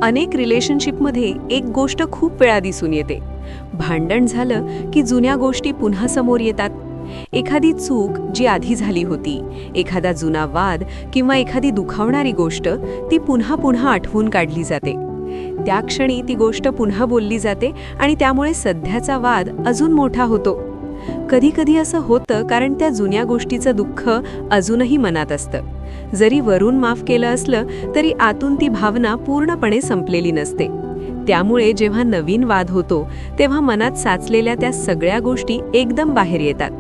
अनेक रिलेशनशिपमध्ये एक गोष्ट खूप वेळा दिसून येते. भांडण झालं की जुन्या गोष्टी पुन्हा समोर येतात. एखादी चूक जी आधी झाली होती, एखादा जुना वाद किंवा एखादी दुखावणारी गोष्ट ती पुन्हा पुन्हा आठवून काढली जाते. त्या क्षणी ती गोष्ट पुन्हा बोलली जाते आणि त्यामुळे सध्याचा वाद अजून मोठा होतो. कधी कधी असं होतं कारण त्या जुन्या गोष्टीचं दुःख अजूनही मनात असतं. जरी वरून माफ केलं असलं तरी आतून ती भावना पूर्णपणे संपलेली नसते. त्यामुळे जेव्हा नवीन वाद होतो तेव्हा मनात साचलेल्या त्या सगळ्या गोष्टी एकदम बाहेर येतात.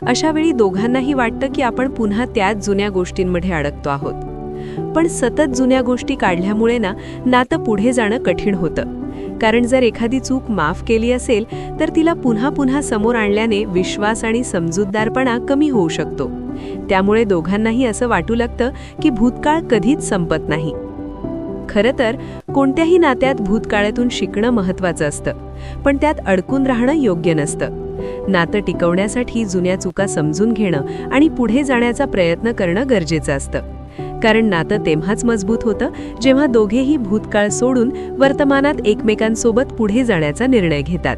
अशा वेळी दोघांनाही वाटतं की आपण पुन्हा त्याच जुन्या गोष्टींमध्ये अडकतो आहोत. पण सतत जुन्या गोष्टी काढल्यामुळे नातं पुढे जाणं कठीण होतं. कारण जर एखादी चूक माफ केली असेल तर तिला पुन्हा पुन्हा समोर आणल्याने विश्वास आणि समजूतदारपणा कमी होऊ शकतो. त्यामुळे दोघांनाही असं वाटू लागतं की भूतकाळ कधीच संपत नाही. खरं तर कोणत्याही नात्यात भूतकाळातून शिकणं महत्त्वाचं असतं, पण त्यात अडकून राहणं योग्य नसतं. नातं टिकवण्यासाठी जुन्या चुका समजून घेणं आणि पुढे जाण्याचा प्रयत्न करणं गरजेचं असतं. कारण नातं तेव्हाच मजबूत होतं जेव्हा दोघेही भूतकाळ सोडून वर्तमानात एकमेकांसोबत पुढे जाण्याचा निर्णय घेतात.